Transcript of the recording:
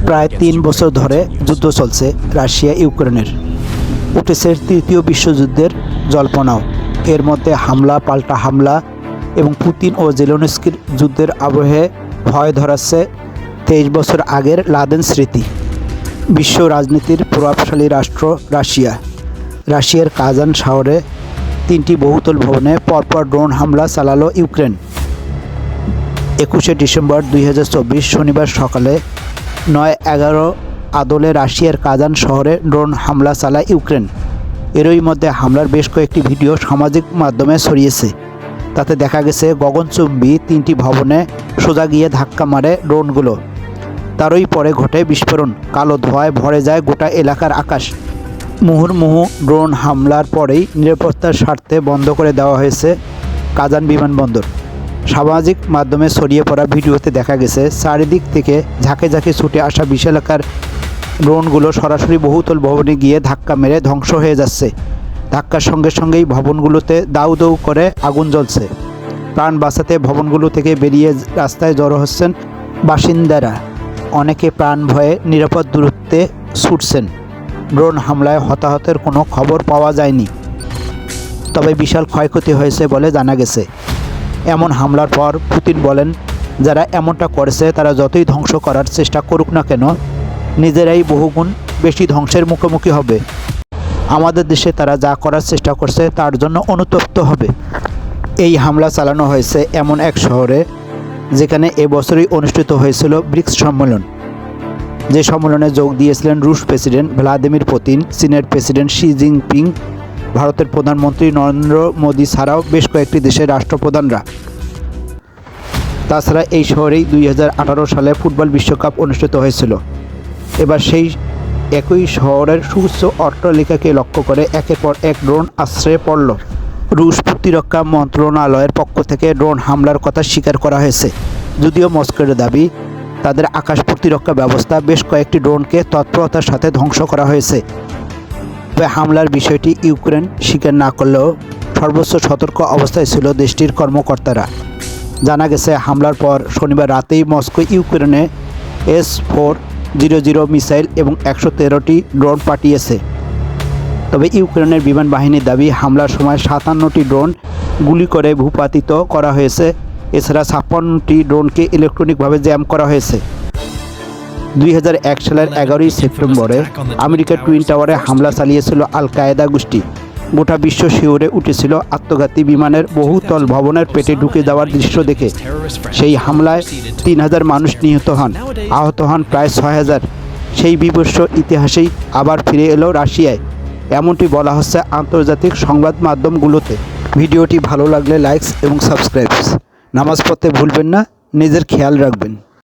প্রায় 3 বছর ধরে যুদ্ধ চলছে রাশিয়া ইউক্রেনের। উঠেছে তৃতীয় বিশ্বযুদ্ধের জল্পনাও। এর মধ্যে হামলা পাল্টা হামলা এবং পুতিন ও জেলেনস্কির যুদ্ধের আবহে ভয় ধরাচ্ছে 23 বছর আগের লাদেন স্মৃতি। বিশ্ব রাজনীতির প্রভাবশালী রাষ্ট্র রাশিয়ার কাজান শহরে 3টি বহুতল ভবনে পরপর ড্রোন হামলা চালালো ইউক্রেন। 21শে ডিসেম্বর 2024 শনিবার সকালে 9:11 আদলে রাশিয়ার কাজান শহরে ড্রোন হামলা চালায় ইউক্রেন। এরই মধ্যে হামলার বেশ কয়েকটি ভিডিও সামাজিক মাধ্যমে ছড়িয়েছে। তাতে দেখা গেছে গগনচুম্বী 3টি ভবনে সোজা গিয়ে ধাক্কা মারে ড্রোনগুলো। তারই পরে ঘটে বিস্ফোরণ। কালো ধোঁয়ায় ভরে যায় গোটা এলাকার আকাশ। মুহুর্মুহু ড্রোন হামলার পরেই নিরাপত্তার স্বার্থে বন্ধ করে দেওয়া হয়েছে কাজান বিমানবন্দর। সামাজিক মাধ্যমে ছড়িয়ে পড়া ভিডিওতে দেখা গেছে চারিদিক থেকে ঝাঁকে ঝাঁকে ছুটে আসা বিশাল আকার ড্রোনগুলো সরাসরি বহুতল ভবনে গিয়ে ধাক্কা মেরে ধ্বংস হয়ে যাচ্ছে। ধাক্কার সঙ্গে সঙ্গেই ভবনগুলোতে দাউ দাউ করে আগুন জ্বলছে। প্রাণ বাঁচাতে ভবনগুলো থেকে বেরিয়ে রাস্তায় জড়ো হচ্ছেন বাসিন্দারা। অনেকে প্রাণ ভয়ে নিরাপদ দূরত্বে ছুটছেন। ড্রোন হামলায় হতাহতের কোনো খবর পাওয়া যায়নি, তবে বিশাল ক্ষয়ক্ষতি হয়েছে বলে জানা গেছে। এমন হামলার পর পুতিন বলেন, যারা এমনটা করেছে তারা যতই ধ্বংস করার চেষ্টা করুক না কেন, নিজেরাই বহুগুণ বেশি ধ্বংসের মুখোমুখি হবে। আমাদের দেশে তারা যা করার চেষ্টা করছে তার জন্য অনুতপ্ত হবে। এই হামলা চালানো হয়েছে এমন এক শহরে যেখানে এবছরই অনুষ্ঠিত হয়েছিল ব্রিক্স সম্মেলন। যে সম্মেলনে যোগ দিয়েছিলেন রুশ প্রেসিডেন্ট ভ্লাদিমির পুতিন, চীনের প্রেসিডেন্ট শি জিনপিং, ভারতের প্রধানমন্ত্রী নরেন্দ্র মোদী ছাড়াও বেশ কয়েকটি দেশের রাষ্ট্রপ্রধানরা। তাছাড়া এই শহরেই 2018 সালে ফুটবল বিশ্বকাপ অনুষ্ঠিত হয়েছিল। এবার সেই একই শহরের সুউচ্চ অট্টালিকাকে লক্ষ্য করে একের পর এক ড্রোন আশ্রয়ে পড়ল। রুশ প্রতিরক্ষা মন্ত্রণালয়ের পক্ষ থেকে ড্রোন হামলার কথা স্বীকার করা হয়েছে, যদিও মস্কোর দাবি তাদের আকাশ প্রতিরক্ষা ব্যবস্থা বেশ কয়েকটি ড্রোনকে তৎপরতার সাথে ধ্বংস করা হয়েছে। তবে হামলার বিষয়টি ইউক্রেন স্বীকার না করলেও সর্বোচ্চ সতর্ক অবস্থায় ছিল দেশটির কর্মকর্তারা। জানা গেছে হামলার পর শনিবার রাতেই মস্কো ইউক্রেনে S-400 মিসাইল এবং 113টি ড্রোন পাঠিয়েছে। তবে ইউক্রেনের বিমান বাহিনীর দাবি হামলার সময় 57টি ড্রোন গুলি করে ভূপাতিত করা হয়েছে। এছাড়া 56টি ড্রোনকে ইলেকট্রনিকভাবে জ্যাম করা হয়েছে। 2001 সালের 11ই সেপ্টেম্বরে আমেরিকার টুইন টাওয়ারে হামলা চালিয়েছিল আল কায়েদা গোষ্ঠী। গোটা বিশ্ব শিউরে উঠেছিল আত্মঘাতী বিমানের বহুতল ভবনের পেটে ঢুকে যাওয়ার দৃশ্য দেখে। সেই হামলায় 3000 মানুষ নিহত হন, আহত হন প্রায় 6000। সেই বিভৎস ইতিহাসেই আবার ফিরে এলো রাশিয়ায়, এমনটি বলা হচ্ছে আন্তর্জাতিক সংবাদ মাধ্যমগুলোতে। ভিডিওটি ভালো লাগলে লাইকস এবং সাবস্ক্রাইবস। নামাজ পড়তে ভুলবেন না, নিজের খেয়াল রাখবেন।